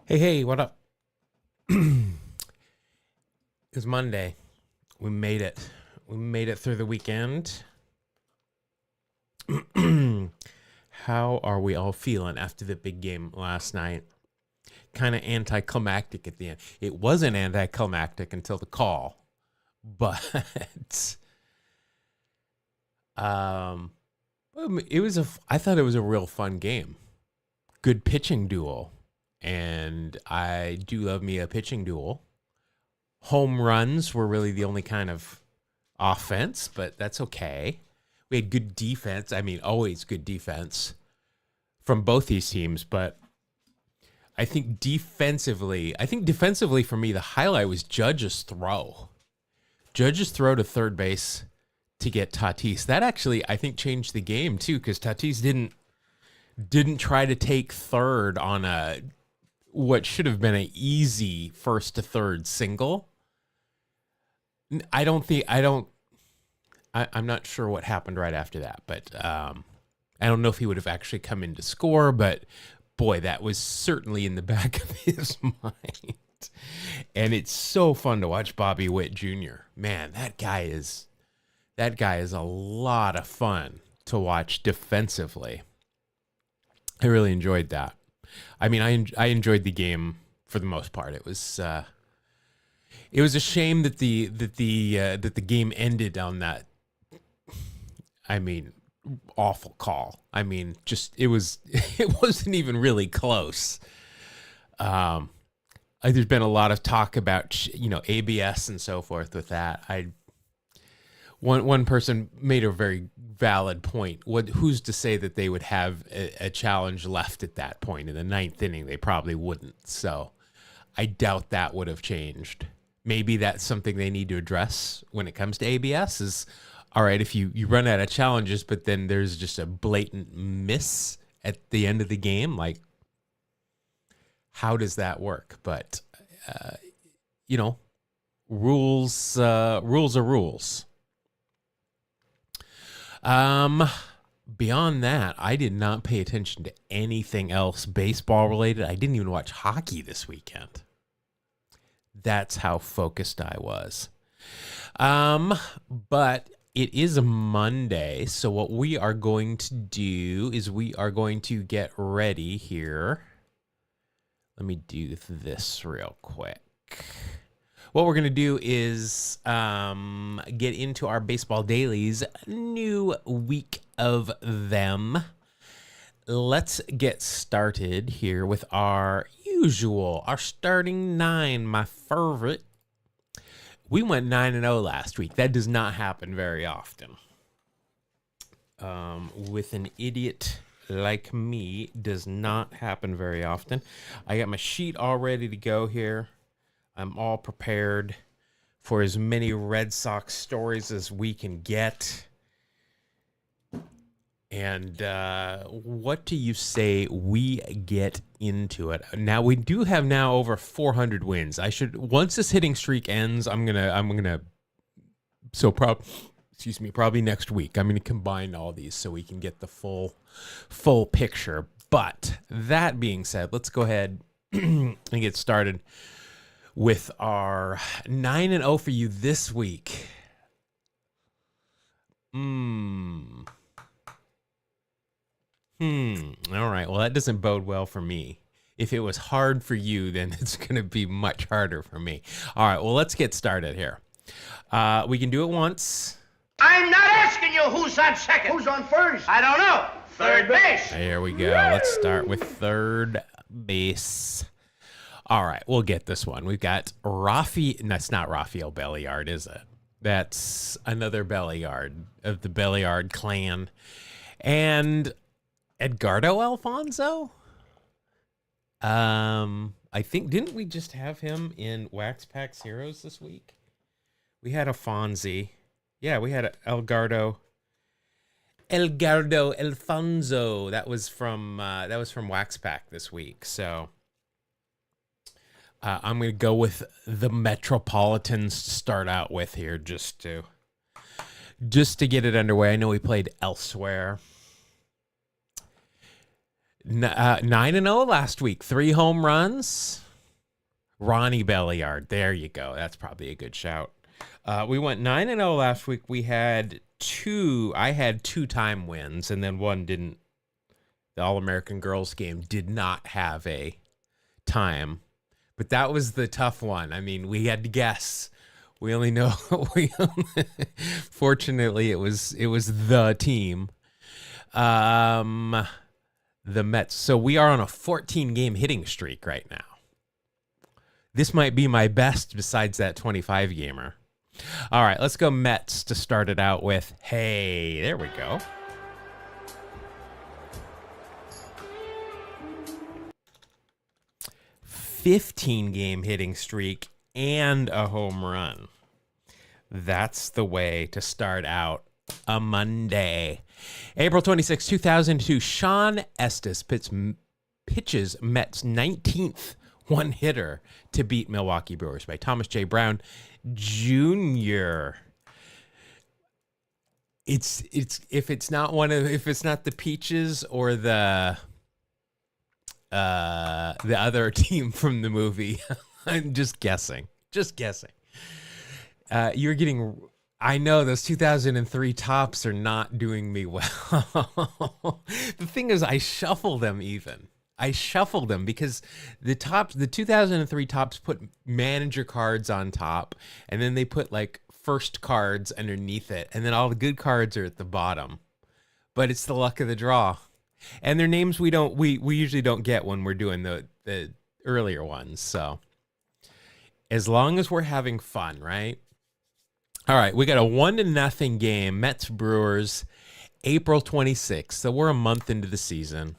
Hey, what up? It's Monday. We made it. We made it through the weekend. How are we all feeling after the big game last night? Kind of anticlimactic at the end. It wasn't anticlimactic until the call, but um, I thought it was a real fun game. Good pitching duel, and I do love me a pitching duel. Home runs were really the only kind of offense, but that's okay. We had good defense. I mean, always good defense from both these teams, but I think defensively for me, the highlight was Judge's throw. Judge's throw to third base to get Tatis. That actually, I think, changed the game too, because Tatis didn't try to take third on a what should have been an easy first to third single. I'm not sure what happened right after that, but I don't know if he would have actually come in to score, but boy, that was certainly in the back of his mind. And it's so fun to watch Bobby Witt Jr. Man, that guy is a lot of fun to watch defensively. I really enjoyed that. I mean, I enjoyed the game for the most part. It was a shame that the game ended on that. I mean, awful call. I mean, just it wasn't even really close. There's been a lot of talk about ABS and so forth with that. One person made a very valid point. Who's to say that they would have a challenge left at that point in the ninth inning? They probably wouldn't. So I doubt that would have changed. Maybe that's something they need to address when it comes to ABS is, all right, if you run out of challenges, but then there's just a blatant miss at the end of the game, like, how does that work? But, rules are rules. Beyond that, I did not pay attention to anything else baseball related. I didn't even watch hockey this weekend. That's how focused I was. But it is a Monday, so what we are going to do is we are going to get ready here. Let me do this real quick. What we're going to do is get into our baseball dailies, new week of them. Let's get started here with our starting nine, my favorite. We went 9-0 last week. That does not happen very often. With an idiot like me, does not happen very often. I got my sheet all ready to go here. I'm all prepared for as many Red Sox stories as we can get. And what do you say we get into it? Now we do have over 400 wins. Once this hitting streak ends, probably next week I'm gonna combine all these so we can get the full picture. But that being said, let's go ahead and get started with our 9-0 for you this week. All right. Well, that doesn't bode well for me. If it was hard for you, then it's going to be much harder for me. All right. Well, let's get started here. We can do it once. I'm not asking you who's on second. Who's on first? I don't know. Third base. There we go. Let's start with third base. All right. We'll get this one. We've got That's not Rafael Belliard, is it? That's another Belliard of the Belliard clan. And Edgardo Alfonzo? I think, didn't we just have him in Wax Packs Heroes this week? We had a Fonzie. Yeah, we had Edgardo Alfonzo. That was from Wax Pack this week. So I'm going to go with the Metropolitans to start out with here, just to get it underway. I know he played elsewhere. 9-0 last week. 3 home runs. Ronnie Belliard. There you go. That's probably a good shout. We went 9-0 last week. We had I had 2-time wins, and then one didn't. The All-American Girls game did not have a time, but that was the tough one. I mean, we had to guess. We only know. Fortunately, it was the team, the Mets. So we are on a 14-game hitting streak right now. This might be my best besides that 25-gamer. All right, let's go Mets to start it out with. Hey, there we go. "15-game hitting streak and a home run." That's the way to start out a Monday. April 26, 2002, Sean Estes pitches Mets' 19th one-hitter to beat Milwaukee Brewers by Thomas J. Brown Jr. If it's not the Peaches or the other team from the movie, I'm just guessing. You're getting. I know those 2003 tops are not doing me well. The thing is, I shuffle them because the 2003 tops put manager cards on top, and then they put like first cards underneath it, and then all the good cards are at the bottom. But it's the luck of the draw, and their names we usually don't get when we're doing the earlier ones. So as long as we're having fun, right? All right, we got a 1-0 game, Mets Brewers, April 26th. So we're a month into the season.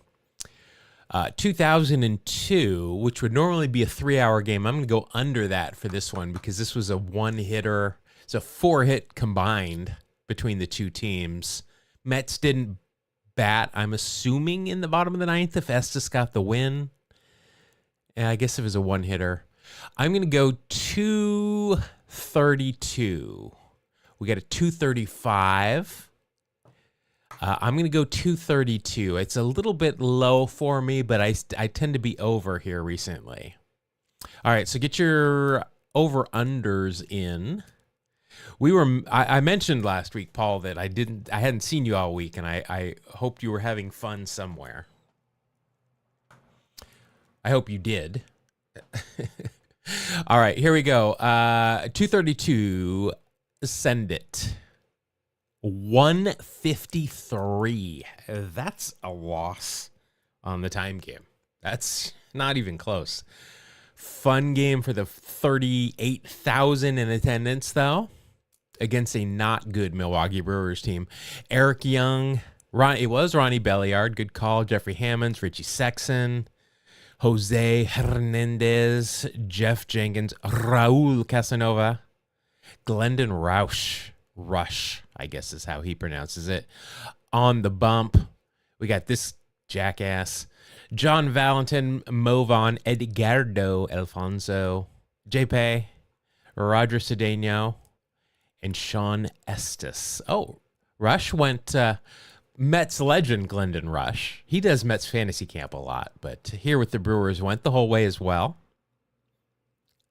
2002, which would normally be a 3-hour game. I'm going to go under that for this one because this was a one-hitter. It's a 4-hit combined between the two teams. Mets didn't bat, I'm assuming, in the bottom of the ninth if Estes got the win. And I guess it was a one-hitter. I'm going to go 232. We got a 235. I'm going to go 232. It's a little bit low for me, but I tend to be over here recently. All right, so get your over-unders in. I mentioned last week, Paul, that I hadn't seen you all week, and I hoped you were having fun somewhere. I hope you did. All right, here we go. 232, send it. 153. That's a loss on the time game. That's not even close. Fun game for the 38,000 in attendance, though, against a not good Milwaukee Brewers team. Eric Young, it was Ronnie Belliard, good call. Jeffrey Hammonds, Richie Sexson, Jose Hernandez, Jeff Jenkins, Raul Casanova, Glendon Rush, I guess is how he pronounces it. On the bump, we got this jackass, John Valentin, Movan, Edgardo Alfonso, J.P., Roger Cedeno, and Sean Estes. Oh, Rush went Mets legend Glendon Rush. He does Mets fantasy camp a lot, but here with the Brewers went the whole way as well.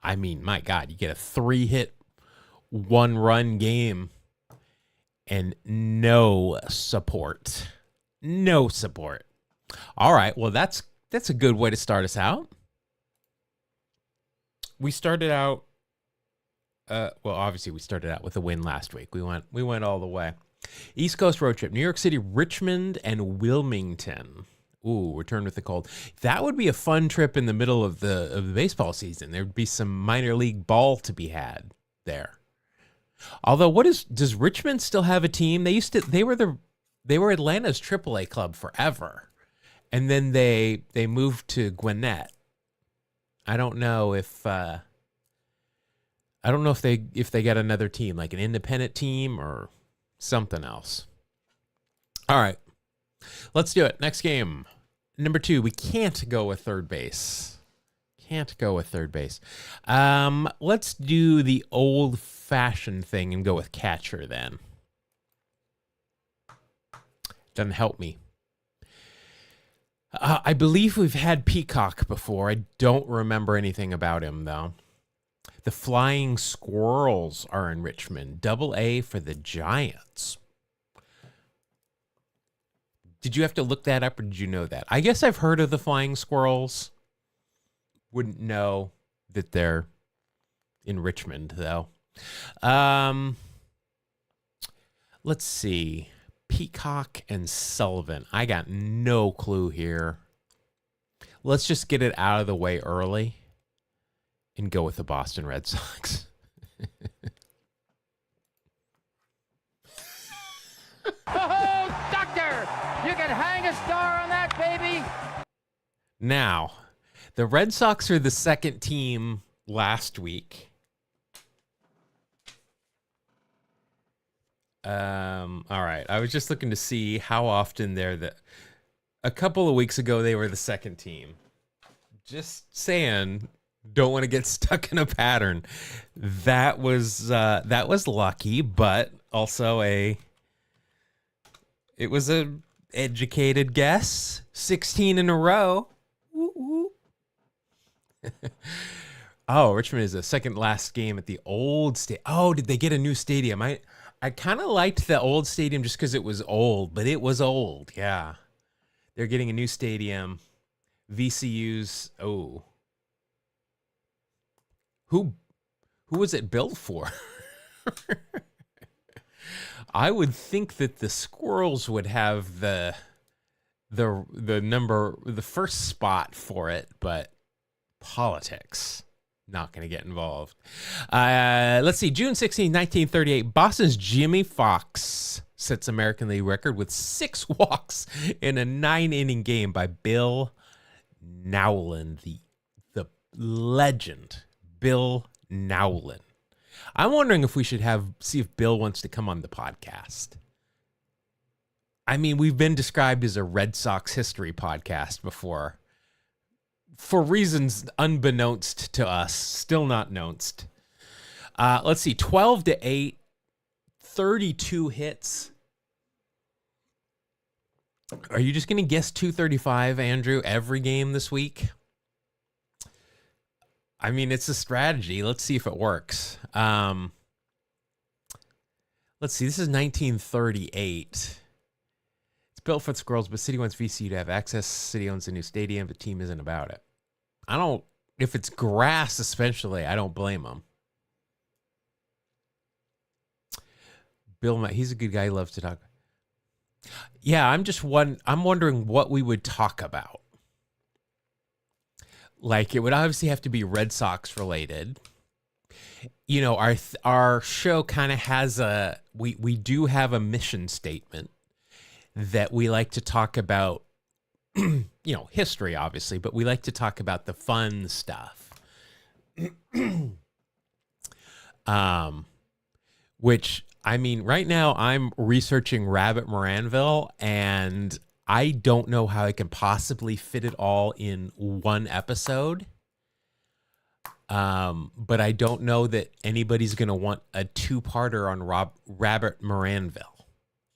I mean, my God, you get a 3-hit, 1-run game and no support. All right, well, that's a good way to start us out. We started out, obviously we started out with a win last week. We went all the way. East Coast road trip, New York City, Richmond, and Wilmington. Ooh, return with the cold. That would be a fun trip in the middle of the baseball season. There'd be some minor league ball to be had there. Although, does Richmond still have a team? They were Atlanta's AAA club forever, and then they moved to Gwinnett. I don't know if they got another team, like an independent team or something else. All right, let's do it. Next game, number 2. We can't go with third base. Let's do the old-fashioned thing and go with catcher then. Doesn't help me. I believe we've had Peacock before. I don't remember anything about him, though. The Flying Squirrels are in Richmond. Double A for the Giants. Did you have to look that up, or did you know that? I guess I've heard of the Flying Squirrels. Wouldn't know that they're in Richmond, though. Let's see. Peacock and Sullivan. I got no clue here. Let's just get it out of the way early and go with the Boston Red Sox. Oh, doctor! You can hang a star on that, baby! Now, the Red Sox are the second team last week. All right. I was just looking to see how often a couple of weeks ago they were the second team. Just saying, don't want to get stuck in a pattern. That was lucky, but also it was a educated guess. 16 in a row. Woo-woo. Oh, Richmond is the second last game at the old stadium. Oh, did they get a new stadium? I kind of liked the old stadium just because it was old, but it was old. Yeah. They're getting a new stadium. VCU's, oh. Who was it built for? I would think that the Squirrels would have the first spot for it, but politics. Not going to get involved. Let's see. June 16, 1938, Boston's Jimmy Fox sets American League record with 6 walks in a 9-inning game by Bill Nowlin, the legend, Bill Nowlin. I'm wondering if we should see if Bill wants to come on the podcast. I mean, we've been described as a Red Sox history podcast before. For reasons unbeknownst to us, still not knownst. Let's see, 12-8, 32 hits. Are you just going to guess 235, Andrew, every game this week? I mean, it's a strategy. Let's see if it works. Let's see, this is 1938. It's built for the Squirrels, but City wants VCU to have access. City owns a new stadium, but team isn't about it. If it's grass especially, I don't blame him. Bill, he's a good guy. He loves to talk. Yeah, I'm wondering what we would talk about. Like, it would obviously have to be Red Sox related. You know, our show kind of has we do have a mission statement that we like to talk about. You know, history, obviously, but we like to talk about the fun stuff. Which, I mean, right now I'm researching Rabbit Moranville, and I don't know how I can possibly fit it all in one episode. But I don't know that anybody's going to want a 2-parter on Rabbit Moranville.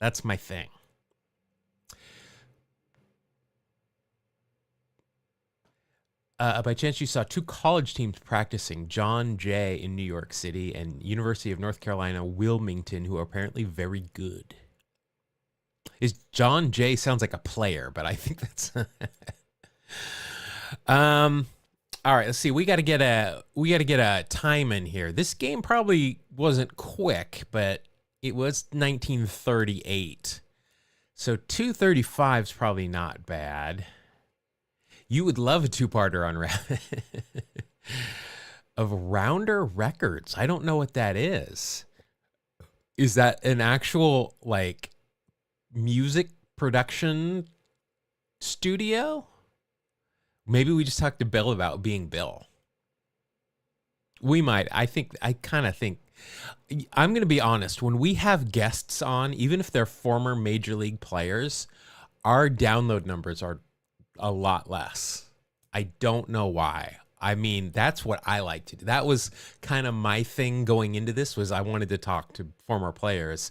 That's my thing. By chance, you saw 2 college teams practicing, John Jay in New York City and University of North Carolina, Wilmington, who are apparently very good. Is John Jay sounds like a player, but I think that's... All right, let's see. We got to get a time in here. This game probably wasn't quick, but it was 1938. So 235 is probably not bad. You would love a 2-parter on of Rounder Records. I don't know what that is. Is that an actual, like, music production studio? Maybe we just talked to Bill about being Bill. We might. I kind of think. I'm going to be honest. When we have guests on, even if they're former major league players, our download numbers are a lot less. I don't know why. I mean, that's what I like to do. That was kind of my thing going into this, was I wanted to talk to former players.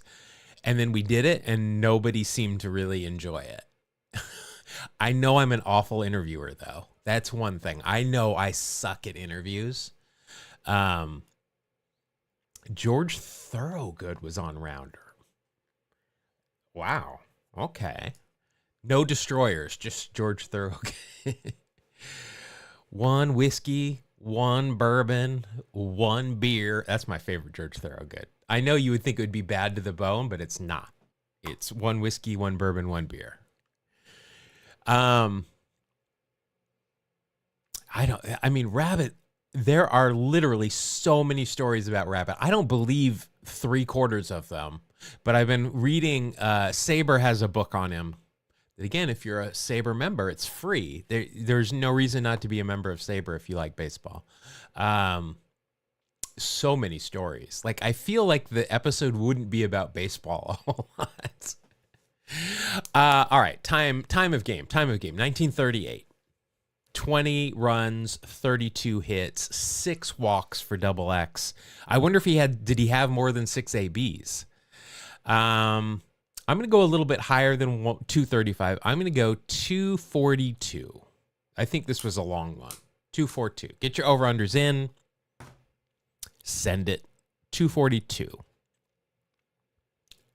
And then we did it, and nobody seemed to really enjoy it. I know I'm an awful interviewer, though. That's one thing. I know I suck at interviews. George Thorogood was on Rounder. Wow. Okay. No destroyers, just George Thorogood. 1 whiskey, 1 bourbon, 1 beer. That's my favorite George Thorogood. I know you would think it would be bad to the bone, but it's not. It's 1 whiskey, 1 bourbon, 1 beer. Rabbit, there are literally so many stories about Rabbit. I don't believe 3/4 of them, but I've been reading, Saber has a book on him. Again, if you're a Saber member, it's free. There's no reason not to be a member of Saber if you like baseball. So many stories. Like, I feel like the episode wouldn't be about baseball a whole lot. All right, time of game. 1938. 20 runs, 32 hits, 6 walks for Double X. I wonder if did he have more than 6 ABs? I'm going to go a little bit higher than 235. I'm going to go 242. I think this was a long one. 242. Get your over-unders in. Send it. 242.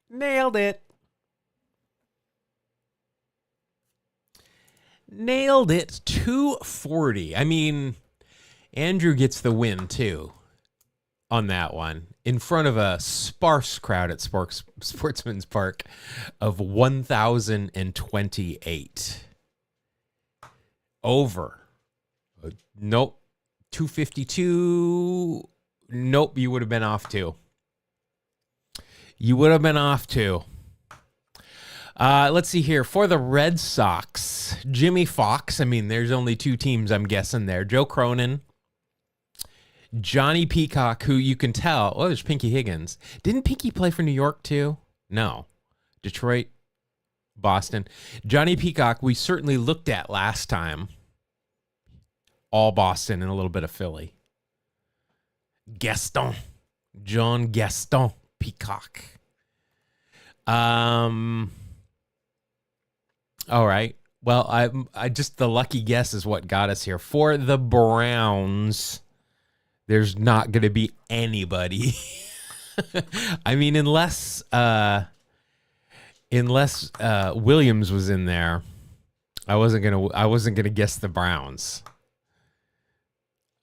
Nailed it. Nailed it. 240. I mean, Andrew gets the win, too, on that one. In front of a sparse crowd at Sportsman's Park of 1,028. Over. Nope. 252. Nope, you would have been off, too. You would have been off, too. Let's see here. For the Red Sox, Jimmy Fox. I mean, there's only 2 teams, I'm guessing there. Joe Cronin, Johnny Peacock, who you can tell. Oh, there's Pinky Higgins. Didn't Pinky play for New York, too? No. Detroit, Boston. Johnny Peacock, we certainly looked at last time. All Boston and a little bit of Philly. John Gaston Peacock. All right. Well, I just, the lucky guess is what got us here. For the Browns, there's not going to be anybody. I mean, unless Williams was in there, I wasn't gonna guess the Browns.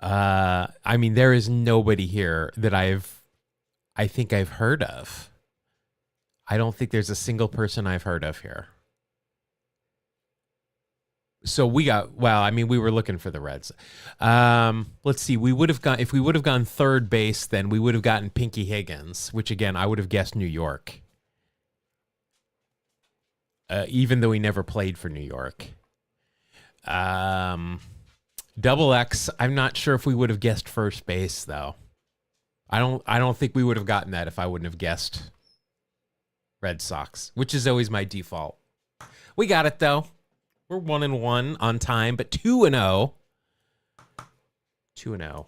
I mean, there is nobody here that I think I've heard of. I don't think there's a single person I've heard of here. So we were looking for the Reds. Let's see. If we would have gone third base, then we would have gotten Pinky Higgins, which again, I would have guessed New York. Even though he never played for New York. Double X, I'm not sure if we would have guessed first base though. I don't think we would have gotten that if I wouldn't have guessed Red Sox, which is always my default. We got it though. We're 1-1 on time, but 2-0. 2-0.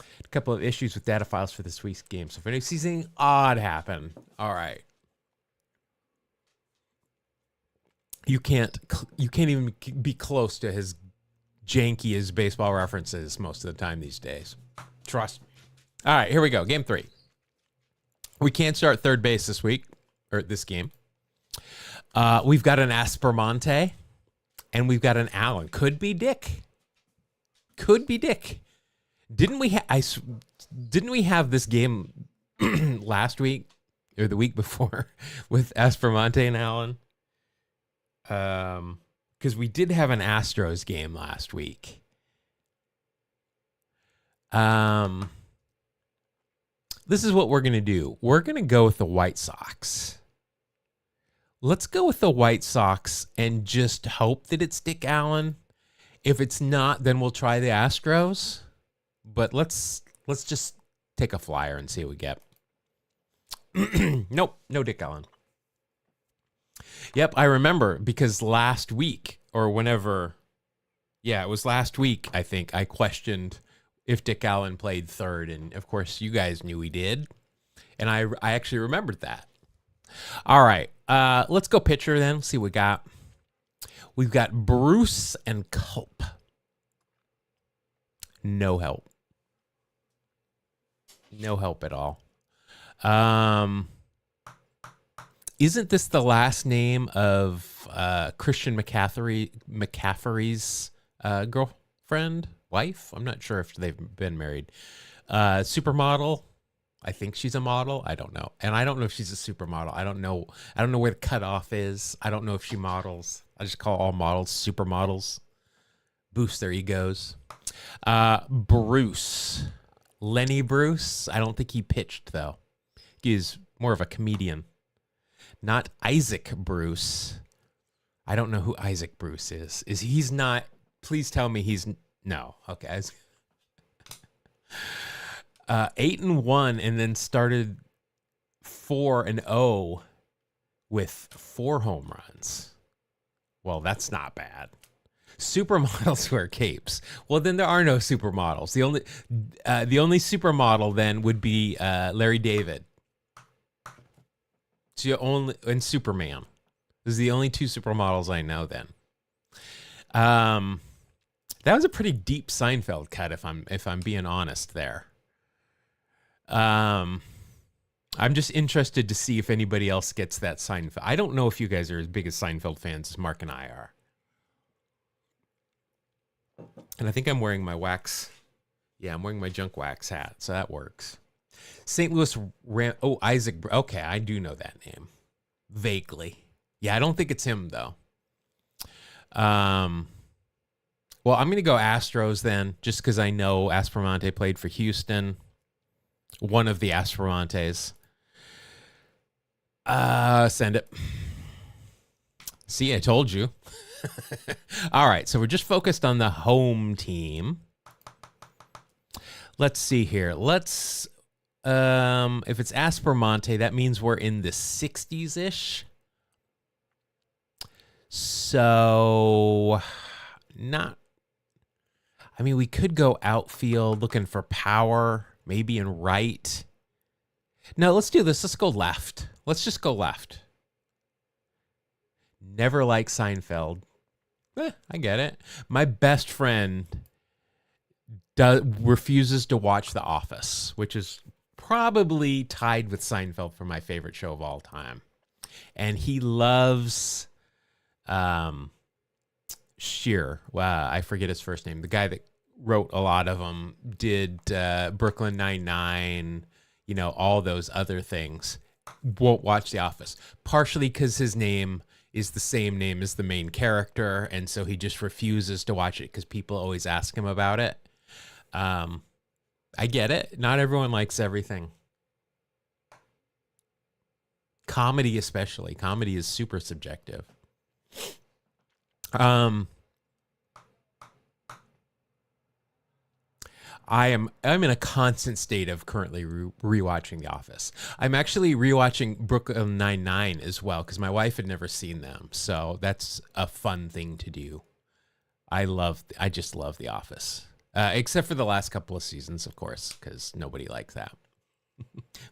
A couple of issues with data files for this week's game. So if anyone sees anything odd happen, all right. You can't even be close to as janky as baseball references most of the time these days. Trust me. All right, here we go. Game 3. We can't start third base this week, or this game. We've got an Aspermonte, and we've got an Allen. Could be Dick. Didn't we have this game last week or the week before with Aspermonte and Allen? Because we did have an Astros game last week. This is what we're going to do. We're going to go with the White Sox. Let's go with the White Sox and just hope that it's Dick Allen. If it's not, then we'll try the Astros. But let's just take a flyer and see what we get. Nope, no Dick Allen. Yep, I remember because last week or whenever, it was last week, I think, I questioned if Dick Allen played third. And, of course, you guys knew he did. And I actually remembered that. All right, let's go pitcher then. See what we got. We've got Bruce and Culp. No help. No help at all. Isn't this the last name of Christian McCaffrey's girlfriend, wife? I'm not sure if they've been married. Supermodel. I think she's a model. I don't know. And I don't know if she's a supermodel. I don't know where the cutoff is. I don't know if she models. I just call all models supermodels. Boost their egos. Bruce. Lenny Bruce. I don't think he pitched, though. He's more of a comedian. Not Isaac Bruce. I don't know who Isaac Bruce is. He's not... Please tell me he's... No. Okay. 8-1 and then started 4-0 with 4 home runs. Well, that's not bad. Supermodels wear capes. Well, then there are no supermodels. The only supermodel then would be Larry David. And Superman. Those are the only 2 supermodels I know then. That was a pretty deep Seinfeld cut if I'm being honest there. I'm just interested to see if anybody else gets that Seinfeld. I don't know if you guys are as big as Seinfeld fans as Mark and I are. And I think I'm wearing my wax. Yeah, I'm wearing my junk wax hat, so that works. St. Louis Ram. Oh, Isaac. Okay, I do know that name. Vaguely. Yeah, I don't think it's him, though. Well, I'm going to go Astros then, just because I know Aspromonte played for Houston. One of the Aspromontes. Send it. See, I told you. All right, so we're just focused on the home team. Let's see here. If it's Aspromonte, that means we're in the 60s-ish. So, we could go outfield looking for power, maybe in right. No, let's do this. Let's go left. Let's just go left. Never liked Seinfeld. I get it. My best friend refuses to watch The Office, which is probably tied with Seinfeld for my favorite show of all time. And he loves Scheer. Wow, I forget his first name. The guy that wrote a lot of them, did Brooklyn Nine-Nine, all those other things. Won't watch The Office. Partially because his name is the same name as the main character, and so he just refuses to watch it because people always ask him about it. I get it. Not everyone likes everything. Comedy especially. Comedy is super subjective. I'm in a constant state of currently rewatching The Office. I'm actually rewatching Brooklyn Nine-Nine as well because my wife had never seen them, so that's a fun thing to do. I just love The Office, except for the last couple of seasons, of course, because nobody likes that.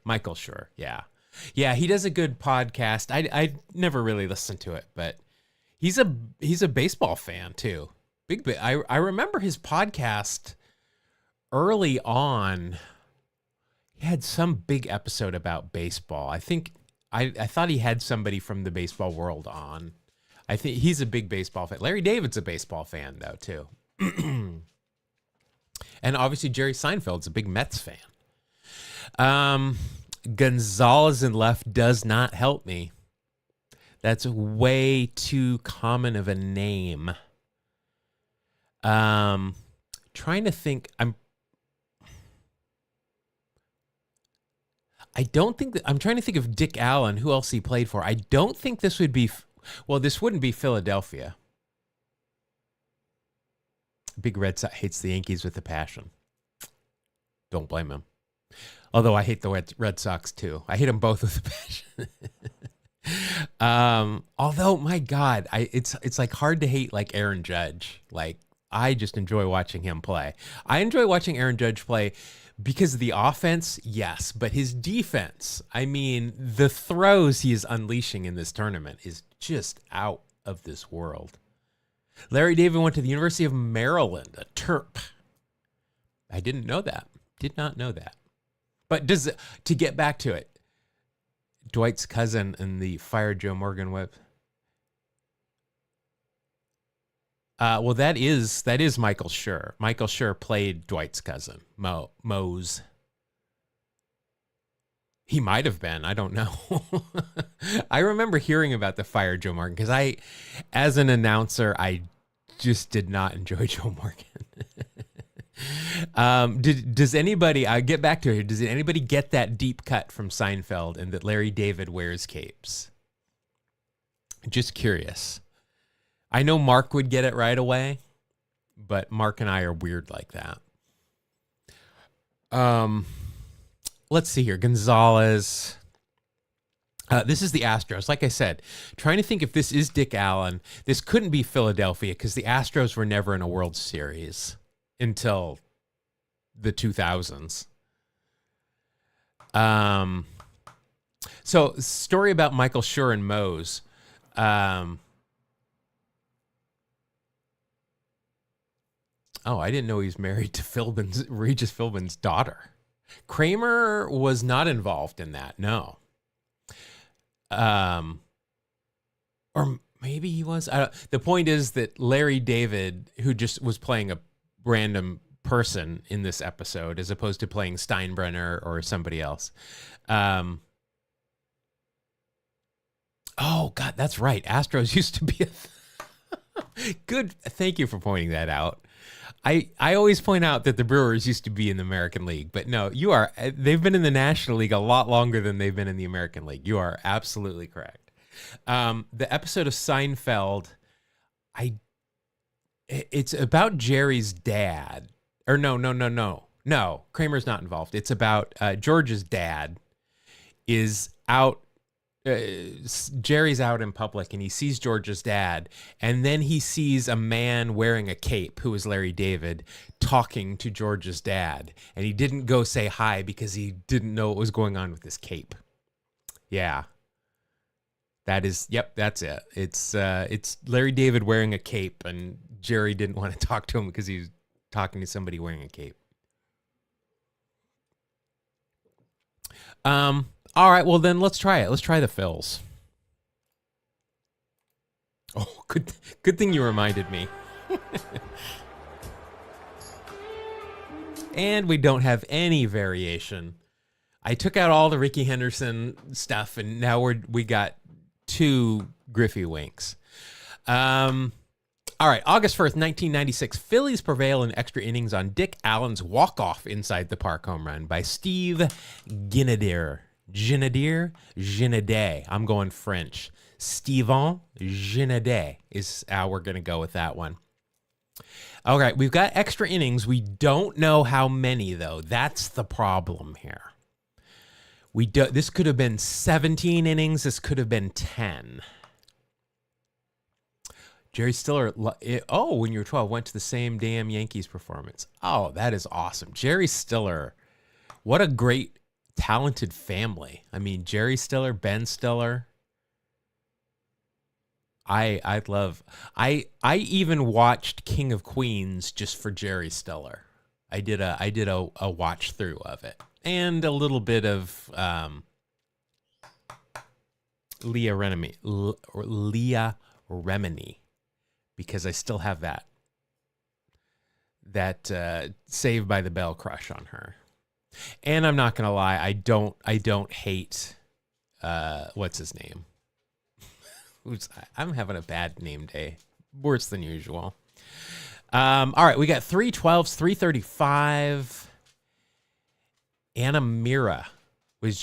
Michael Schur, yeah, he does a good podcast. I never really listened to it, but he's a baseball fan too. I remember his podcast. Early on, he had some big episode about baseball. I think I thought he had somebody from the baseball world on. I think he's a big baseball fan. Larry David's a baseball fan, though, too. And obviously, Jerry Seinfeld's a big Mets fan. Gonzalez in left does not help me. That's way too common of a name. Trying to think. I'm trying to think of Dick Allen, who else he played for. I don't think this would be, this wouldn't be Philadelphia. Big Red Sox hates the Yankees with a passion. Don't blame him. Although I hate the Red Sox too. I hate them both with a passion. Although, my God, it's like hard to hate like Aaron Judge. Like, I just enjoy watching him play. I enjoy watching Aaron Judge play because of the offense, yes, but his defense, the throws he is unleashing in this tournament is just out of this world. Larry David went to the University of Maryland, a Terp. I didn't know that. Did not know that. But to get back to it, Dwight's cousin in the Fire Joe Morgan web. Well, that is Michael Schur. Michael Schur played Dwight's cousin, Mose. He might have been. I don't know. I remember hearing about the Fire Joe Morgan because as an announcer, I just did not enjoy Joe Morgan. Does anybody, I get back to it here, does anybody get that deep cut from Seinfeld and that Larry David wears capes? Just curious. I know Mark would get it right away, but Mark and I are weird like that. Let's see here. Gonzalez. This is the Astros. Like I said, trying to think if this is Dick Allen. This couldn't be Philadelphia because the Astros were never in a World Series until the 2000s. So, story about Michael Schur and Mose. Oh, I didn't know he was married to Regis Philbin's daughter. Kramer was not involved in that, no. Or maybe he was. The point is that Larry David, who just was playing a random person in this episode, as opposed to playing Steinbrenner or somebody else. Oh, God, that's right. Astros used to be good. Thank you for pointing that out. I always point out that the Brewers used to be in the American League, but no, they've been in the National League a lot longer than they've been in the American League. You are absolutely correct. The episode of Seinfeld, it's about Jerry's dad. Or no, Kramer's not involved. It's about George's dad is out. Jerry's out in public and he sees George's dad, and then he sees a man wearing a cape who is Larry David talking to George's dad, and he didn't go say hi because he didn't know what was going on with his cape. Yeah, that's it. It's Larry David wearing a cape, and Jerry didn't want to talk to him because he was talking to somebody wearing a cape. All right, well then let's try it. Let's try the Phils. Oh, good thing you reminded me. And we don't have any variation. I took out all the Ricky Henderson stuff, and now we got 2 Griffey winks. All right, August 1st, 1996, Phillies prevail in extra innings on Dick Allen's walk-off inside the park home run by Steve Guineday. I'm going French. Steven Guineday is how we're going to go with that one. All right, we've got extra innings. We don't know how many, though. That's the problem here. This could have been 17 innings. This could have been 10. Jerry Stiller, when you were 12, went to the same damn Yankees performance. Oh, that is awesome. Jerry Stiller, what a great, talented family. I mean, Jerry Stiller, Ben Stiller. I even watched King of Queens just for Jerry Stiller. I did a watch through of it, and a little bit of Leah Remini, because I still have that Saved by the Bell crush on her. And I'm not gonna lie, I don't hate what's his name. I'm having a bad name day, worse than usual. All right, we got 312s, 335. Ann Mira was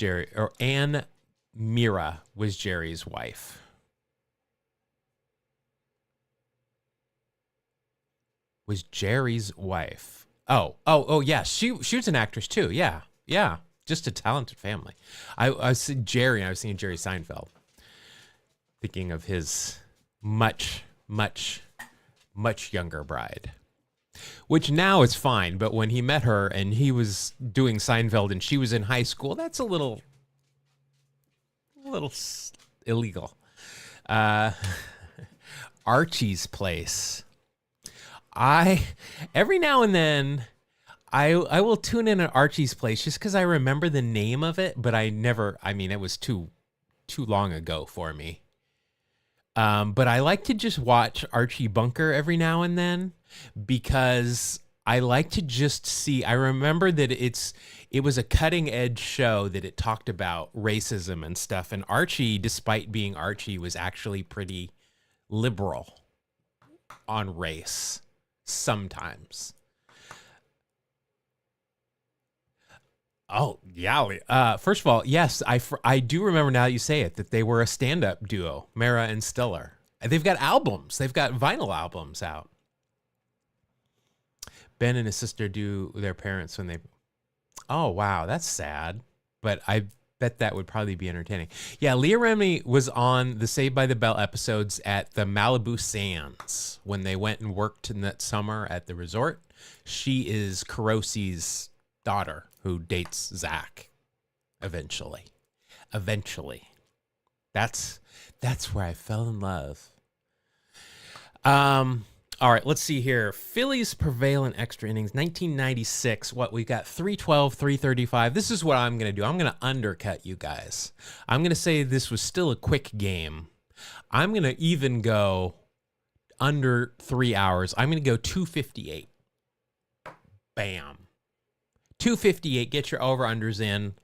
Jerry's wife. Was Jerry's wife. Oh, yeah. She was an actress too. Yeah. Just a talented family. I said Jerry, and I was thinking Jerry Seinfeld. Thinking of his much, much, much younger bride. Which now is fine, but when he met her and he was doing Seinfeld and she was in high school, that's a little illegal. Archie's Place. Every now and then I will tune in at Archie's Place just because I remember the name of it, but it was too long ago for me. But I like to just watch Archie Bunker every now and then because I like to just see. I remember that it was a cutting edge show that it talked about racism and stuff. And Archie, despite being Archie, was actually pretty liberal on race sometimes. Oh, yeah. First of all, yes, I do remember now that you say it, that they were a stand-up duo, Mara and Stiller. They've got albums. They've got vinyl albums out. Ben and his sister do their parents when they... Oh, wow, that's sad. But I bet that would probably be entertaining. Yeah, Leah Remini was on the Saved by the Bell episodes at the Malibu Sands when they went and worked in that summer at the resort. She is Karosi's daughter, who dates Zach eventually. That's where I fell in love. All right, let's see here. Phillies prevail in extra innings. 1996. We got 312, 335. This is what I'm going to do. I'm going to undercut you guys. I'm going to say this was still a quick game. I'm going to even go under 3 hours. I'm going to go 258. Bam. 258, get your over-unders in.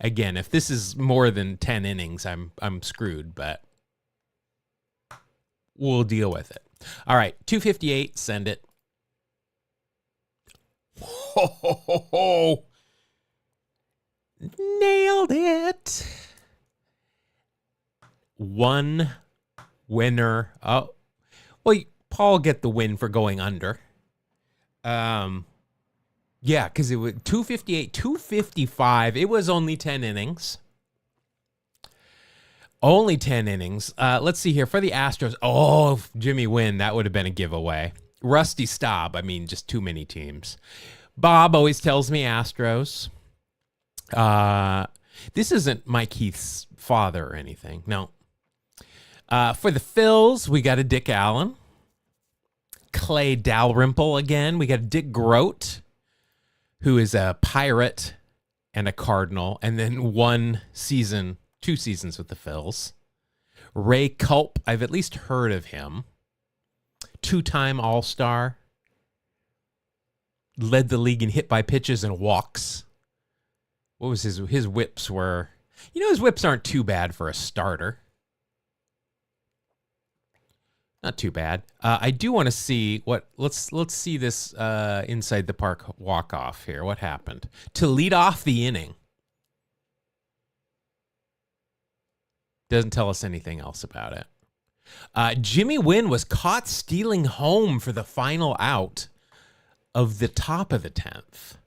Again, if this is more than 10 innings, I'm screwed, but we'll deal with it. All right, 258, send it. Ho, ho, ho, ho. Nailed it. One winner. Oh, well, Paul get the win for going under. Yeah, because it was 258, 255. It was only 10 innings. Only 10 innings. Let's see here. For the Astros, if Jimmy Wynn, that would have been a giveaway. Rusty Staub, just too many teams. Bob always tells me Astros. This isn't Mike Heath's father or anything. No. For the Phils, we got a Dick Allen. Clay Dalrymple again. We got a Dick Groat, who is a Pirate and a Cardinal, and then 2 seasons with the Phils. Ray Culp, I've at least heard of him. 2-time All-Star. Led the league in hit by pitches and walks. What was his whips were? His whips aren't too bad for a starter. Not too bad. I do want to see let's see this inside the park walk-off here. What happened? To lead off the inning. Doesn't tell us anything else about it. Jimmy Wynn was caught stealing home for the final out of the top of the 10th.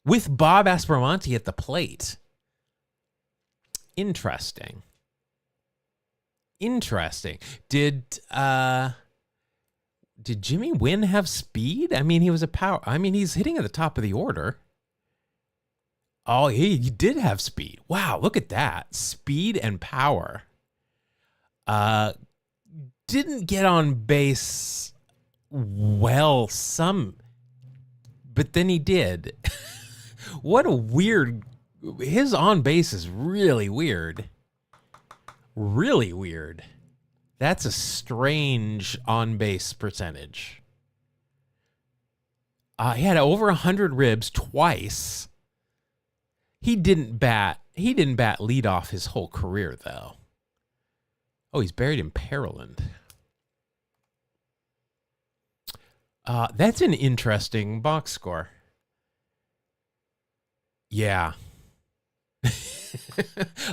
With Bob Aspromonte at the plate. Interesting. Did Jimmy Wynn have speed? He was he's hitting at the top of the order. Oh, he did have speed. Wow, look at that. Speed and power. Didn't get on base well but then he did. What a weird... His on base is really weird. Really weird. That's a strange on base percentage. He had over 100 ribs twice. He didn't bat leadoff his whole career, though. Oh, he's buried in Pearland. That's an interesting box score. Yeah.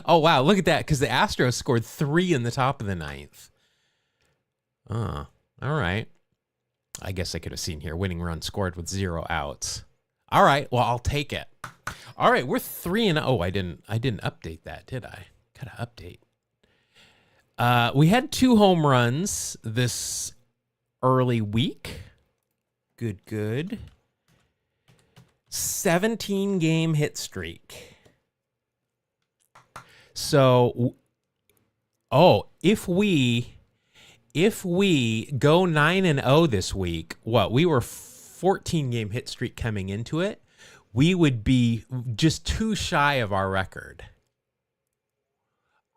Oh, wow. Look at that. Because the Astros scored 3 in the top of the 9th. All right. I guess I could have seen here. Winning run scored with 0 outs. All right. Well, I'll take it. All right. We're 3-0. Oh, I didn't update that, did I? Gotta update. We had 2 home runs this early week. Good. 17-game hit streak. So, if we if we go 9-0 this week, we were 14 game hit streak coming into it. We would be just too shy of our record.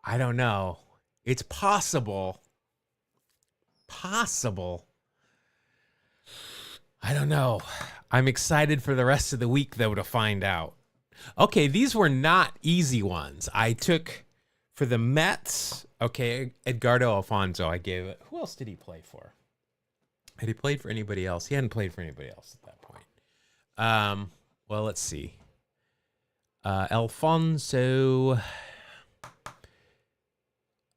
I don't know. It's possible. Possible. I don't know. I'm excited for the rest of the week, though, to find out. Okay, these were not easy ones. I took for the Mets. Okay, Edgardo Alfonzo. I gave it. Who else did he play for? Had he played for anybody else? He hadn't played for anybody else at that point. Well, let's see. Alfonso.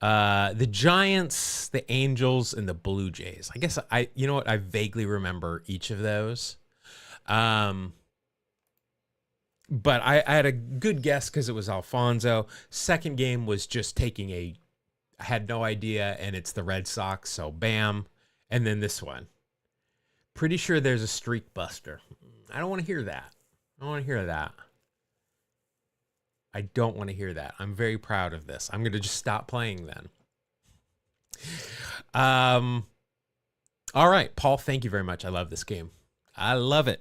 The Giants, the Angels, and the Blue Jays. I guess you know what? I vaguely remember each of those. But I had a good guess because it was Alfonso. Second game was just I had no idea, and it's the Red Sox, so bam. And then this one. Pretty sure there's a streak buster. I don't want to hear that. I don't want to hear that. I don't want to hear that. I'm very proud of this. I'm going to just stop playing then. All right, Paul, thank you very much. I love this game. I love it.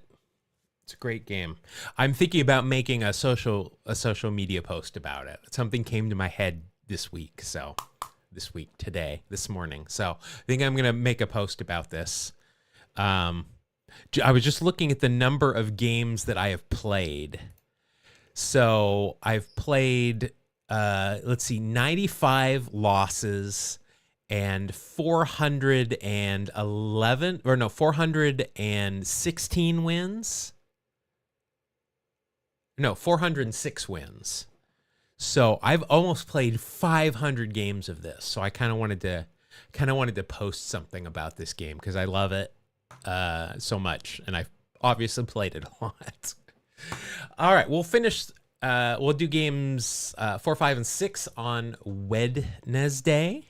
It's a great game. I'm thinking about making a social media post about it. Something came to my head this morning. So I think I'm going to make a post about this. I was just looking at the number of games that I have played. So I've played, 95 losses and 416 wins. No, 406 wins. So I've almost played 500 games of this. So I kind of wanted to post something about this game because I love it so much, and I've obviously played it a lot. All right, we'll finish. We'll do games 4, 5, and 6 on Wednesday.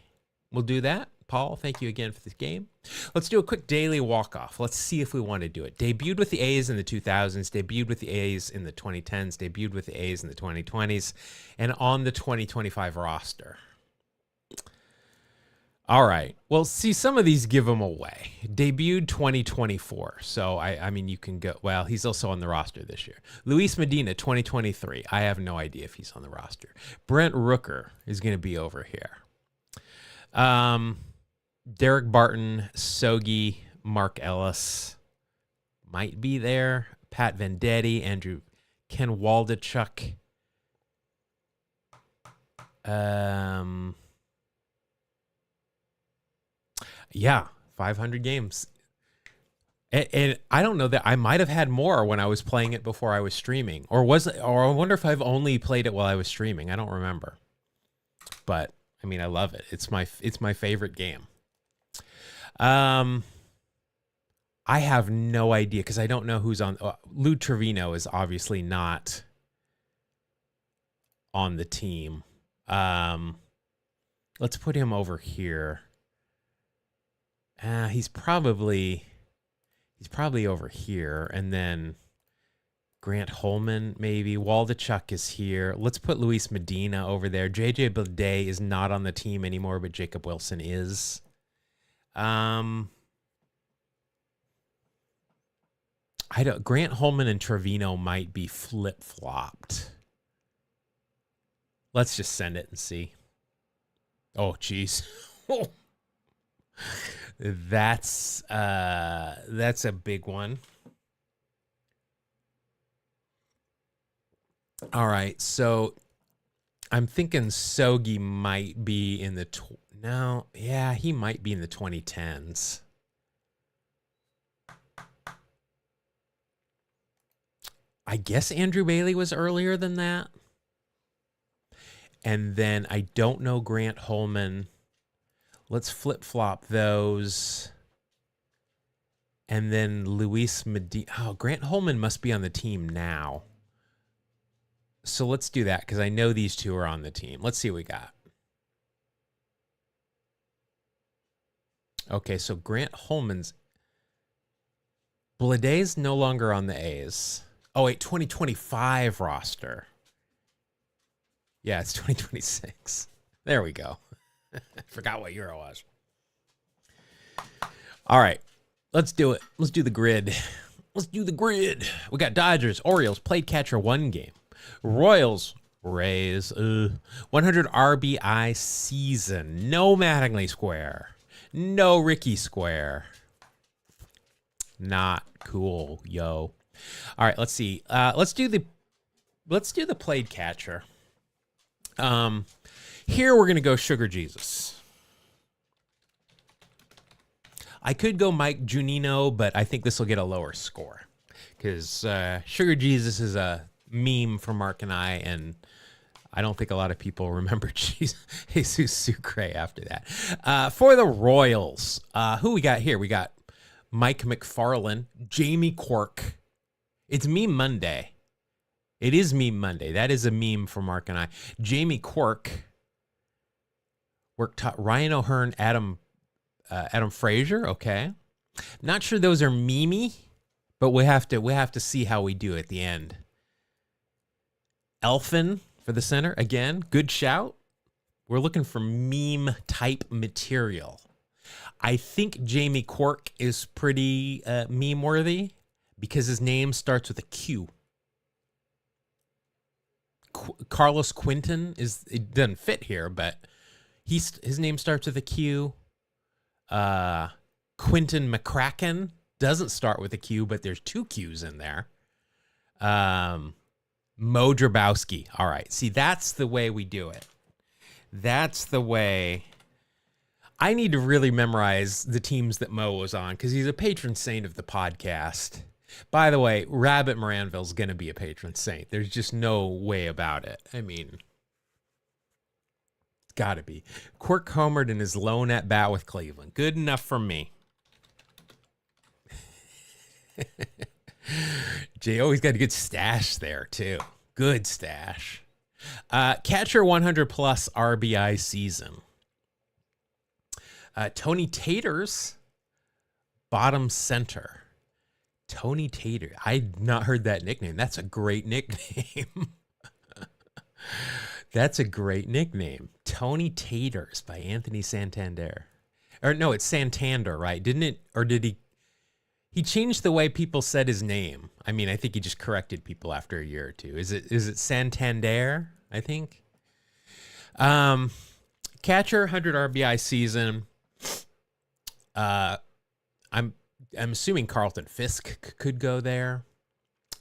We'll do that. Paul, thank you again for this game. Let's do a quick daily walk-off. Let's see if we want to do it. Debuted with the A's in the 2000s, debuted with the A's in the 2010s, debuted with the A's in the 2020s, and on the 2025 roster. All right. Well, see, some of these give them away. Debuted 2024. So, I mean, you can go. Well, he's also on the roster this year. Luis Medina, 2023. I have no idea if he's on the roster. Brent Rooker is going to be over here. Derek Barton, Sogi, Mark Ellis might be there. Pat Venditti, Ken Waldachuk. Yeah, 500 games. And I don't know that I might have had more when I was playing it before I was streaming, or I wonder if I've only played it while I was streaming. I don't remember. But I mean, I love it. It's my favorite game. I have no idea because I don't know who's on. Lou Trevino is obviously not on the team. Let's put him over here. He's probably over here, and then Grant Holman, maybe. Waldachuk is here. Let's put Luis Medina over there. JJ Bleday is not on the team anymore, but Jacob Wilson is. Grant Holman and Trevino might be flip-flopped. Let's just send it and see. Oh, geez. That's a big one. All right, so I'm thinking Sogi might be in the he might be in the 2010s. I guess Andrew Bailey was earlier than that. And then I don't know Grant Holman. Let's flip-flop those. And then Luis Medina. Oh, Grant Holman must be on the team now. So let's do that because I know these two are on the team. Let's see what we got. Okay, so Grant Holman's... Bleday's no longer on the A's. Oh, wait, 2025 roster. Yeah, it's 2026. There we go. I forgot what year it was. All right, let's do it. Let's do the grid. Let's do the grid. We got Dodgers, Orioles, played catcher 1 game. Royals, Rays, 100 RBI season. No Mattingly Square. No Ricky Square. Not cool, yo. All right, let's see. Let's do the played catcher. Here we're gonna go Sugar Jesus. I could go Mike Junino, but I think this will get a lower score because Sugar Jesus is a meme for Mark and I don't think a lot of people remember Jesus Sucre after that. For the Royals, who we got here? We got Mike McFarland, Jamie Quirk. It's Meme Monday. It is Meme Monday. That is a meme for Mark and I. Jamie Quirk. Ryan O'Hearn, Adam Frazier. Okay. Not sure those are memey, but we have to see how we do at the end. Elfin for the center. Again, good shout. We're looking for meme type material. I think Jamie Quirk is pretty meme worthy because his name starts with a Q. Carlos Quinton it doesn't fit here, but his name starts with a Q. Quinton McCracken doesn't start with a Q, but there's 2 Q's in there. Mo Drabowski. All right. See, that's the way we do it. That's the way. I need to really memorize the teams that Mo was on because he's a patron saint of the podcast. By the way, Rabbit Moranville's going to be a patron saint. There's just no way about it. I mean, it's got to be. Quirk homered in his lone at bat with Cleveland. Good enough for me. Jay always got a good stash there, too. Good stash. Catcher 100 plus RBI season. Tony Taters, bottom center. Tony Tater. I've not heard that nickname. That's a great nickname. That's a great nickname. Tony Taters by Anthony Santander. Or no, it's Santander, right? Didn't it? Or did he? He changed the way people said his name. I mean, I think he just corrected people after a year or two. Is it Santander? I think. Catcher, 100 RBI season. I'm assuming Carlton Fisk could go there.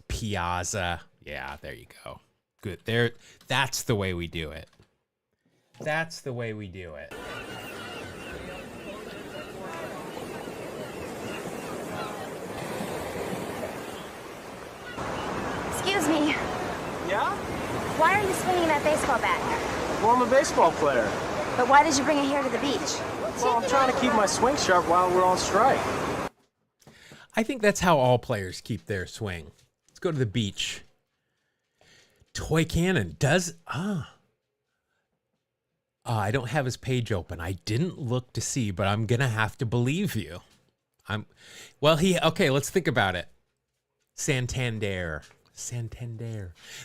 Piazza. Yeah, there you go. Good. There. That's the way we do it. That's the way we do it. Excuse me. Yeah? Why are you swinging that baseball bat? Well, I'm a baseball player. But why did you bring it here to the beach? Well, I'm trying to keep my swing sharp while we're on strike. I think that's how all players keep their swing. Let's go to the beach. Toy Cannon does... I don't have his page open. I didn't look to see, but I'm going to have to believe you. Okay, let's think about it. Santander.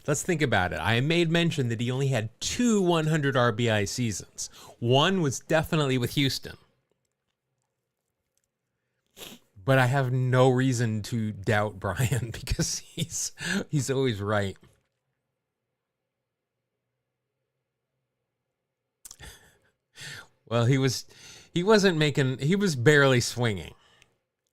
Let's think about it. I made mention that he only had 2 100 RBI seasons. One was definitely with Houston. But I have no reason to doubt Brian because he's always right. Well, he was barely swinging.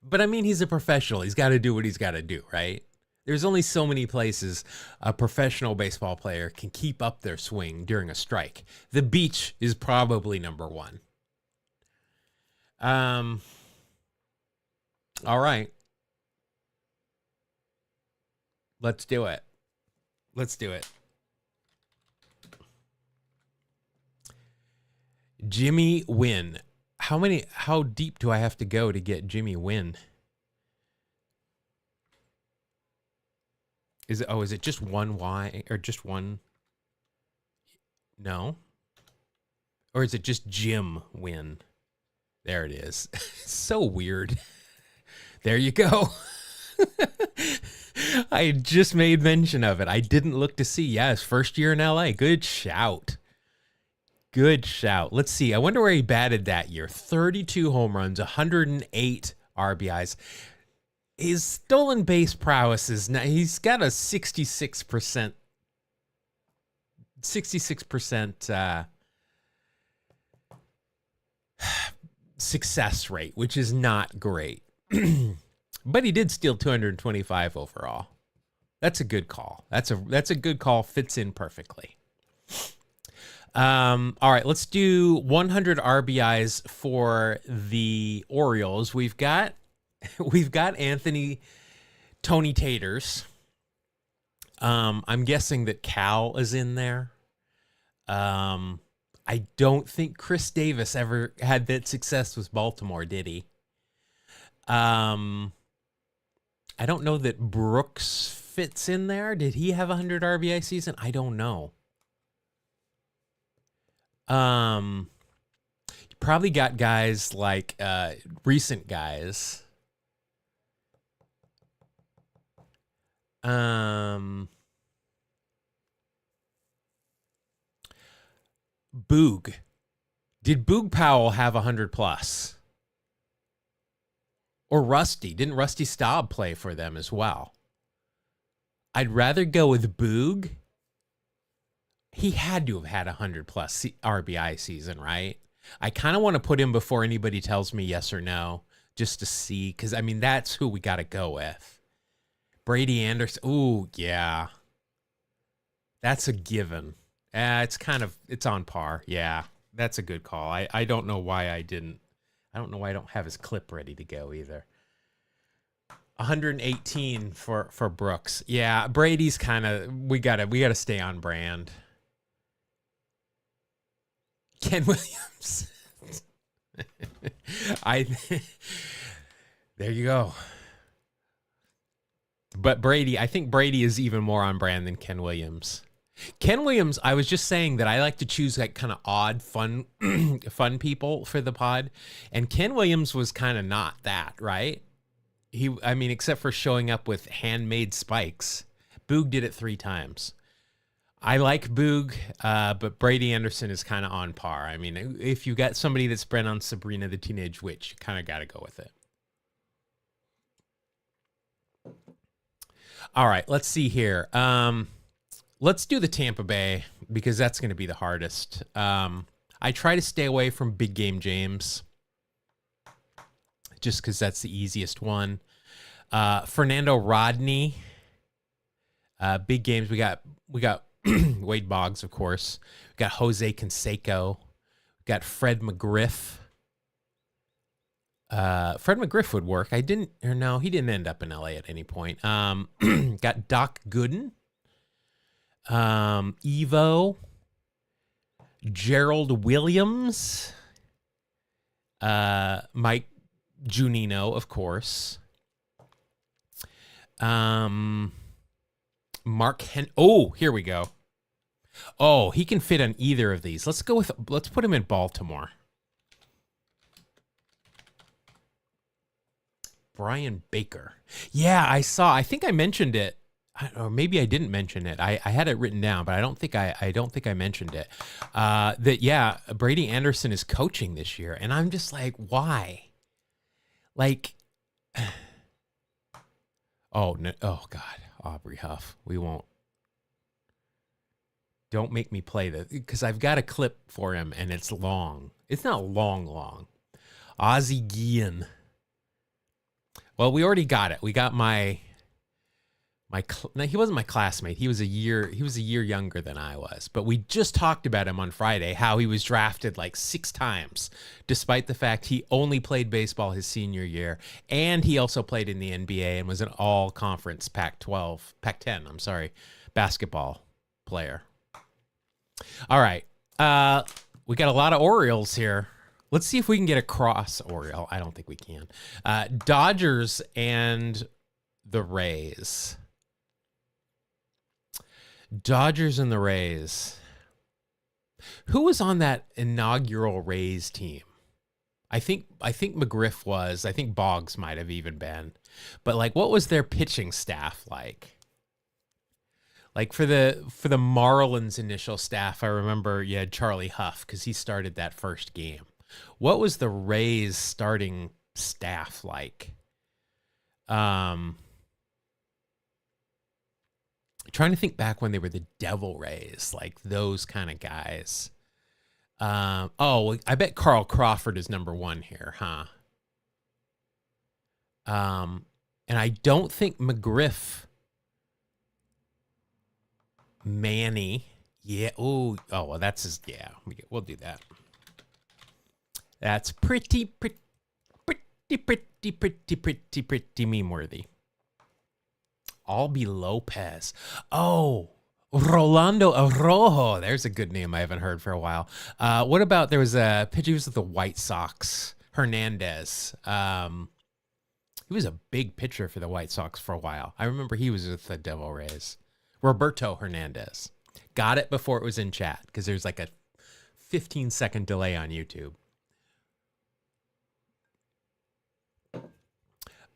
But I mean, he's a professional. He's got to do what he's got to do, right? There's only so many places a professional baseball player can keep up their swing during a strike. The beach is probably number 1. All right. Let's do it. Jimmy Wynn. How deep do I have to go to get Jimmy Wynn? Is it just one Y or just one? No. Or is it just Jim Wynn? There it is. So weird. There you go. I just made mention of it. I didn't look to see. Yes, first year in LA. Good shout. Good shout. Let's see. I wonder where he batted that year. 32 home runs, 108 RBIs. His stolen base prowess is now, he's got a 66% success rate, which is not great. But he did steal 225 overall. That's a good call. That's a good call. Fits in perfectly. All right, let's do 100 RBIs for the Orioles. We've got Anthony Tony Taters. I'm guessing that Cal is in there. I don't think Chris Davis ever had that success with Baltimore, did he? I don't know that Brooks fits in there. Did he have a 100 RBI season? I don't know. You probably got guys like recent guys. Boog. Did Boog Powell have 100 plus? Or Rusty? Didn't Rusty Staub play for them as well? I'd rather go with Boog. He had to have had a 100 plus RBI season, right? I kind of want to put him before anybody tells me yes or no, just to see, because I mean that's who we got to go with. Brady Anderson. Ooh, yeah, that's a given. It's on par. Yeah, that's a good call. I don't know why I didn't. I don't know why I don't have his clip ready to go either. 118 for Brooks. Yeah, Brady's kind of we gotta stay on brand. Ken Williams. There you go. But Brady, I think Brady is even more on brand than Ken Williams. Ken Williams, I was just saying that I like to choose like kind of odd, fun people for the pod. And Ken Williams was kind of not that, right? Except for showing up with handmade spikes. Boog did it 3 times. I like Boog, but Brady Anderson is kind of on par. I mean, if you got somebody that's bred on Sabrina the Teenage Witch, you kind of got to go with it. All right, let's see here. Let's do the Tampa Bay because that's going to be the hardest. I try to stay away from Big Game James just because that's the easiest one. Fernando Rodney. Big games. We got Wade Boggs, of course. We got Jose Canseco. We got Fred McGriff. Fred McGriff would work. He didn't end up in LA at any point. Got Doc Gooden. Evo. Gerald Williams. Mike Junino, of course. Mark here we go. Oh, he can fit on either of these. Let's put him in Baltimore. Brian Baker. Yeah, I think I mentioned it. Or maybe I didn't mention it. I had it written down, but I don't think I mentioned it. Brady Anderson is coaching this year, and I'm just like, why? Like, oh no, oh God, Aubrey Huff. We won't. Don't make me play this because I've got a clip for him, and it's long. It's not long. Ozzie Guillen. Well, we already got it. We got no, he wasn't my classmate. He was a year younger than I was. But we just talked about him on Friday, how he was drafted like 6 times, despite the fact he only played baseball his senior year, and he also played in the NBA and was an all-conference Pac-10, basketball player. All right. We got a lot of Orioles here. Let's see if we can get a cross Oriole. I don't think we can. Dodgers and the Rays. Dodgers and the Rays. Who was on that inaugural Rays team? I think McGriff was. I think Boggs might have even been. But like, what was their pitching staff like? Like for the Marlins initial staff, I remember you had Charlie Huff because he started that first game. What was the Rays starting staff like? Trying to think back when they were the Devil Rays, like those kind of guys. I bet Carl Crawford is number one here, huh? And I don't think McGriff, Manny, yeah. Well, that's his. Yeah, we'll do that. That's pretty meme worthy. Albie Lopez. Oh, Rolando Arrojo. There's a good name I haven't heard for a while. What about there was a pitcher, he was with the White Sox, Hernandez. He was a big pitcher for the White Sox for a while. I remember he was with the Devil Rays. Roberto Hernandez. Got it before it was in chat because there's like a 15-second delay on YouTube.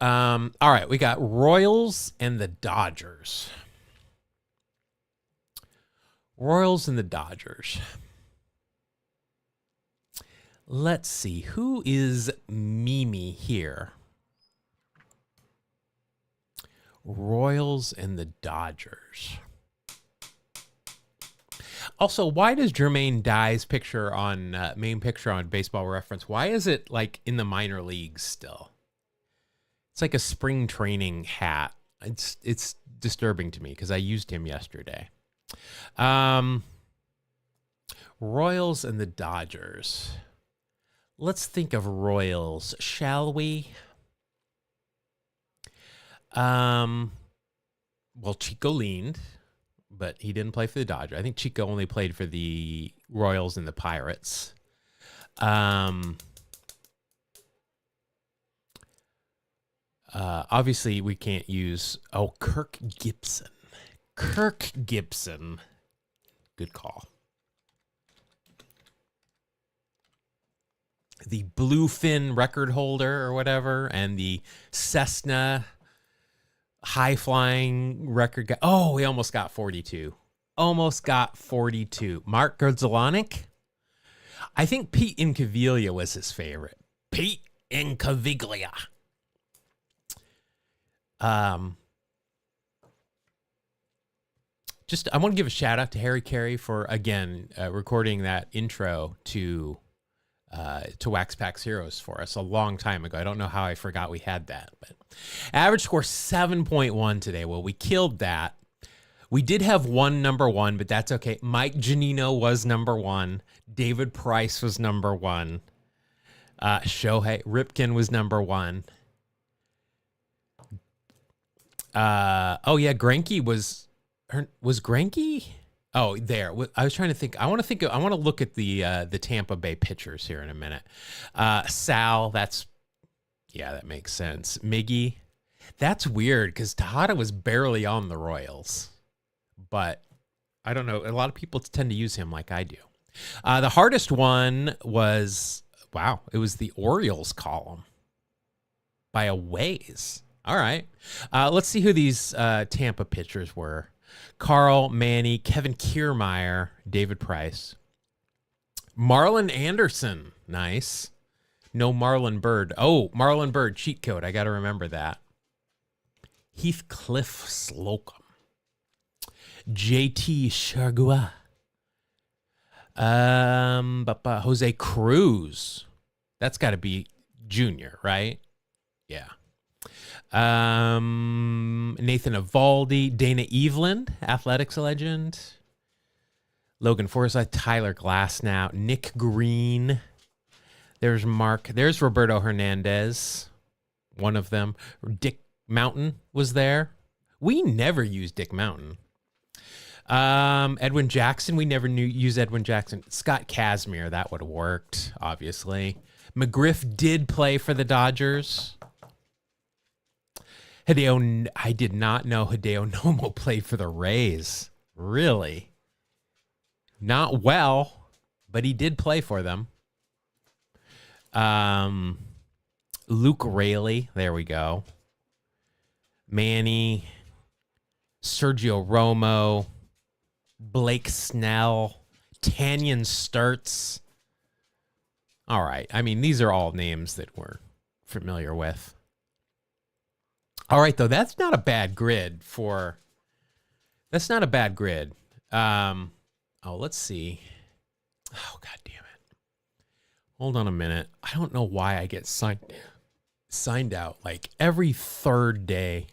All right, we got Royals and the Dodgers. Royals and the Dodgers. Let's see. Who is Mimi here? Royals and the Dodgers. Also, why does Jermaine Dye's picture on main picture on Baseball Reference, why is it like in the minor leagues still? It's like a spring training hat. It's disturbing to me because I used him yesterday. Royals and the Dodgers. Let's think of Royals, shall we? Well, Chico leaned, but he didn't play for the Dodgers. I think Chico only played for the Royals and the Pirates. Obviously, we can't use... Oh, Kirk Gibson. Kirk Gibson. Good call. The Bluefin record holder or whatever, and the Cessna high-flying record guy. Oh, we almost got 42. Almost got 42. Mark Grudzielanek? I think Pete Incaviglia was his favorite. Pete Incaviglia. I want to give a shout out to Harry Carey for again recording that intro to Wax Packs Heroes for us a long time ago. I don't know how I forgot we had that, but average score 7.1 today. Well, we killed that. We did have one number one, but that's okay. Mike Giannino was number one. David Price was number one. Shohei Ripken was number one. Greinke was Greinke? Oh, there. I was trying to think. I want to look at the Tampa Bay pitchers here in a minute. Sal, that makes sense. Miggy, that's weird because Tejada was barely on the Royals, but I don't know. A lot of people tend to use him like I do. The hardest one was, it was the Orioles column by a ways. All right. Let's see who these Tampa pitchers were. Carl, Manny, Kevin Kiermaier, David Price. Marlon Anderson. Nice. No Marlon Bird. Oh, Marlon Bird, cheat code. I got to remember that. Heathcliff Slocum. JT Chargois. Jose Cruz. That's got to be junior, right? Yeah. Nathan Eovaldi, Dana Eveland, athletics legend. Logan Forsythe, Tyler Glasnow, Nick Green. There's Mark. There's Roberto Hernandez, one of them. Dick Mountain was there. We never used Dick Mountain. Edwin Jackson. We never use Edwin Jackson. Scott Kazmir. That would have worked, obviously. McGriff did play for the Dodgers. I did not know Hideo Nomo played for the Rays. Really? Not well, but he did play for them. Luke Raley. There we go. Manny. Sergio Romo, Blake Snell, Tanyan Sturts. All right. I mean, these are all names that we're familiar with. All right, though. That's not a bad grid for... That's not a bad grid. Let's see. Oh, God damn it. Hold on a minute. I don't know why I get signed out like every third day.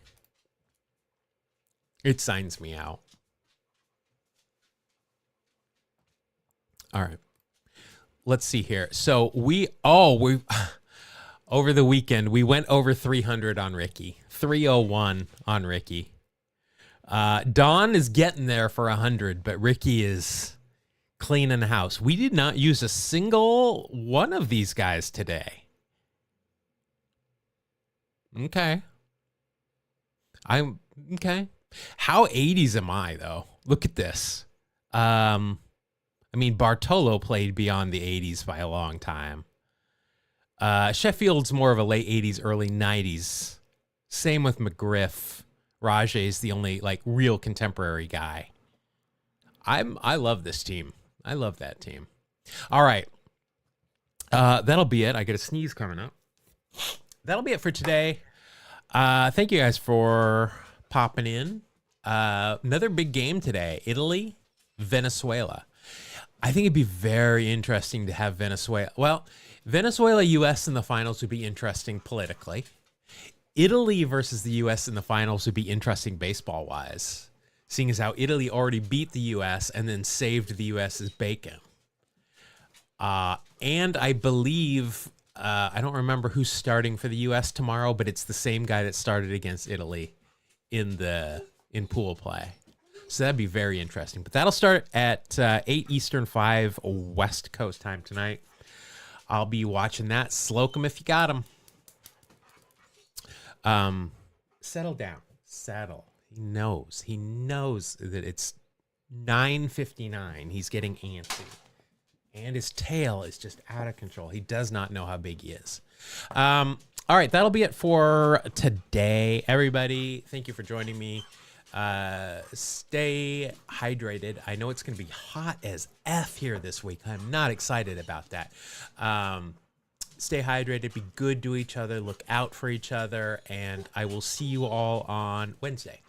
It signs me out. All right. Let's see here. So we over the weekend, we went over 300 on Ricky. 301 on Ricky. Don is getting there for 100, but Ricky is cleaning the house. We did not use a single one of these guys today. Okay. I'm okay. How 80s am I, though? Look at this. I mean, Bartolo played beyond the 80s by a long time. Sheffield's more of a late 80s, early 90s. Same with McGriff. Rajay's the only like real contemporary guy. I love this team. I love that team. All right. That'll be it. I get a sneeze coming up. That'll be it for today. Thank you guys for popping in. Another big game today. Italy, Venezuela. I think it'd be very interesting to have Venezuela. Well, Venezuela, U.S. in the finals would be interesting politically. Italy versus the U.S. in the finals would be interesting baseball-wise, seeing as how Italy already beat the U.S. and then saved the U.S.'s bacon. And I believe, I don't remember who's starting for the U.S. tomorrow, but it's the same guy that started against Italy in pool play. So that'd be very interesting. But that'll start at 8 Eastern, 5 West Coast time tonight. I'll be watching that. Sloke 'em if you got 'em. Settle down. Settle. He knows that it's 9:59. He's getting antsy. And his tail is just out of control. He does not know how big he is. All right, that'll be it for today, everybody. Thank you for joining me. Stay hydrated. I know it's going to be hot as F here this week. I'm not excited about that. Stay hydrated, be good to each other, look out for each other, and I will see you all on Wednesday.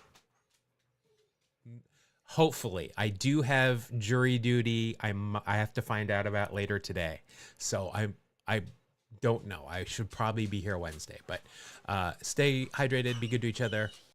Hopefully. I do have jury duty. I have to find out about later today. So I don't know. I should probably be here Wednesday, but stay hydrated, be good to each other.